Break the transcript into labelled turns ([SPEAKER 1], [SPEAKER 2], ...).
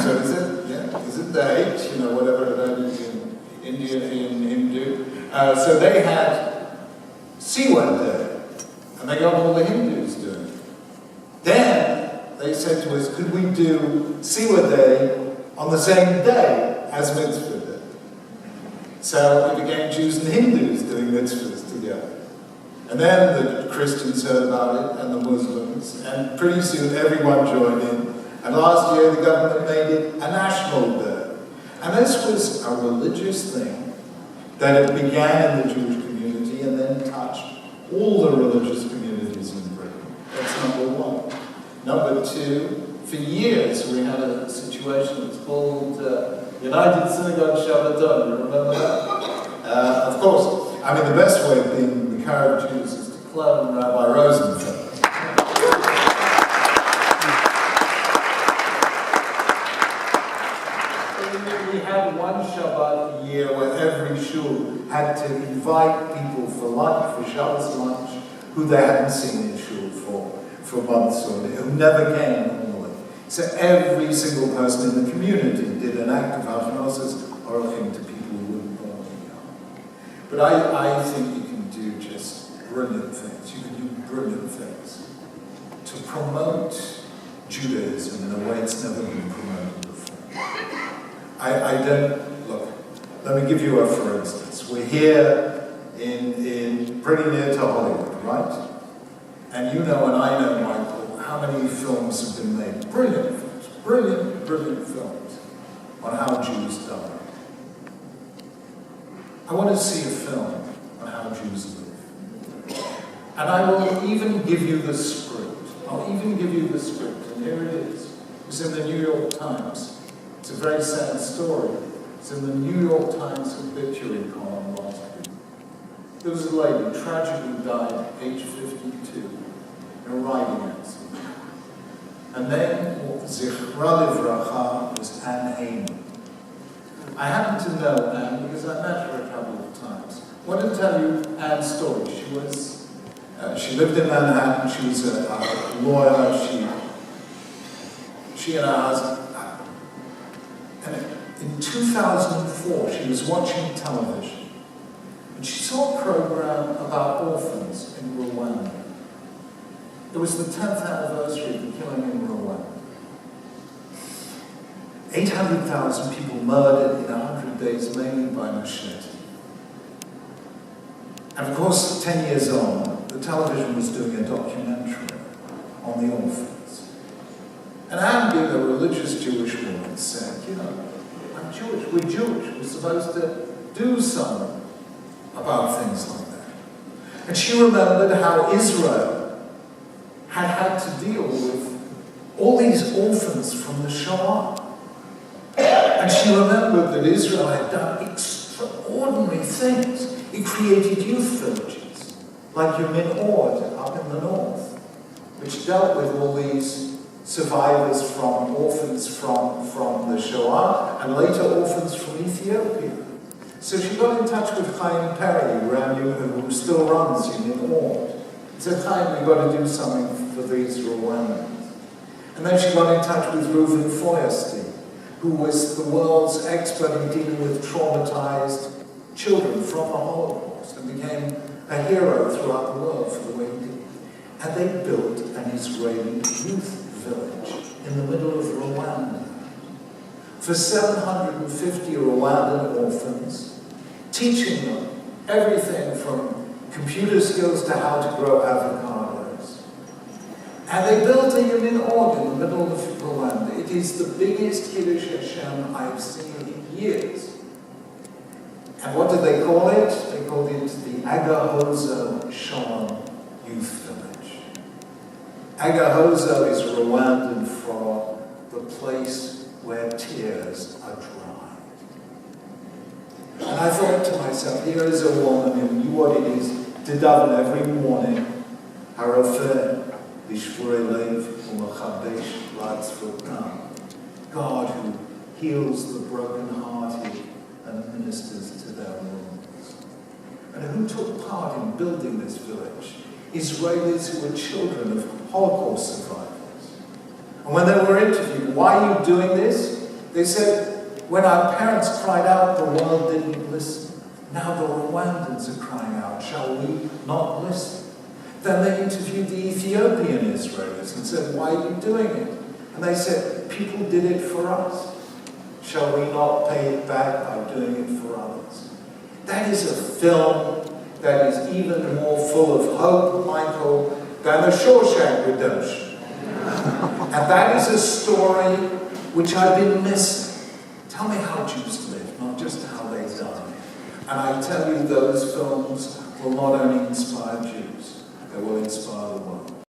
[SPEAKER 1] So is it date, whatever that is in India, in Hindu. So they had Siwa Day, and they got all the Hindus doing it. Then they said to us, could we do Siwa Day on the same day as Mitzvah Day? So it became Jews and Hindus doing mitzvahs together. And then the Christians heard about it, and the Muslims, and pretty soon everyone joined in. And last year the government made it a national day. And this was a religious thing that it began in the Jewish community and then touched all the religious communities in Britain. That's number one. Number two, for years we had a situation that's called United Synagogue Shabbaton. You remember that? Of course, the best way of being the car of Jews is to clone Rabbi Rosenfeld. We had one Shabbat a year where every shul had to invite people for lunch, for Shabbos lunch, who they hadn't seen in shul for months or who never came normally. So every single person in the community did an act of hashmosas orachim to people who wouldn't normally come. But I think you can do just brilliant things. You can do brilliant things to promote Judaism in a way it's never been promoted before. I don't, look, let me give you a for instance. We're here in pretty near to Hollywood, right? And you know and I know, Michael, how many films have been made. Brilliant films, brilliant films on how Jews died. I want to see a film on how Jews live. And I will even give you the script. I'll even give you the script, and here it is. It's in the New York Times. It's a very sad story. It's in the New York Times obituary column last week. There was a lady, tragically died at age 52 in a riding accident. And then, Zichra Livracha, was Anne Heyman. I happen to know Anne because I met her a couple of times. I want to tell you Anne's story. She lived in Manhattan. She was a lawyer. She and her husband. And in 2004, she was watching television, and she saw a program about orphans in Rwanda. It was the 10th anniversary of the killing in Rwanda. 800,000 people murdered in 100 days, mainly by machete. And of course, 10 years on, the television was doing a documentary on the orphans. And Anne, being a religious Jewish woman, said, I'm Jewish, we're Jewish, we're supposed to do something about things like that. And she remembered how Israel had to deal with all these orphans from the Shoah. And she remembered that Israel had done extraordinary things. It created youth villages, like Yamin Ord up in the north, which dealt with all these survivors from orphans from the Shoah, and later orphans from Ethiopia. So she got in touch with Chaim Perry, who still runs Yamin Ord. He said, Chaim, we've got to do something for these Rwandans. And then she got in touch with Reuven Feuerstein, who was the world's expert in dealing with traumatized children from the Holocaust, and became a hero throughout the world for the way he did. And they built an Israeli youth village in the middle of Rwanda for 750 Rwandan orphans, teaching them everything from computer skills to how to grow avocados. And they built a Yamin Ord in the middle of Rwanda. It is the biggest Kiddush Hashem I've seen in years. And what did they call it? They called it the Agahozo Shalom Youth Village. Agahozo is Rwandan for the place where tears are dried. And I thought to myself, here is a woman who knew what it is to daven every morning, Harofeh, Bishvurei Lev, Umachabesh, Latzvotam. God who heals the brokenhearted and ministers to their wounds. And who took part in building this village? Israelis who were children of Holocaust survivors. And when they were interviewed, why are you doing this? They said, when our parents cried out, the world didn't listen. Now the Rwandans are crying out, shall we not listen? Then they interviewed the Ethiopian Israelis and said, why are you doing it? And they said, people did it for us. Shall we not pay it back by doing it for others? That is a film that is even more full of hope, Michael, than The Shawshank Redemption. And that is a story which I've been missing. Tell me how Jews live, not just how they die. And I tell you, those films will not only inspire Jews, they will inspire the world.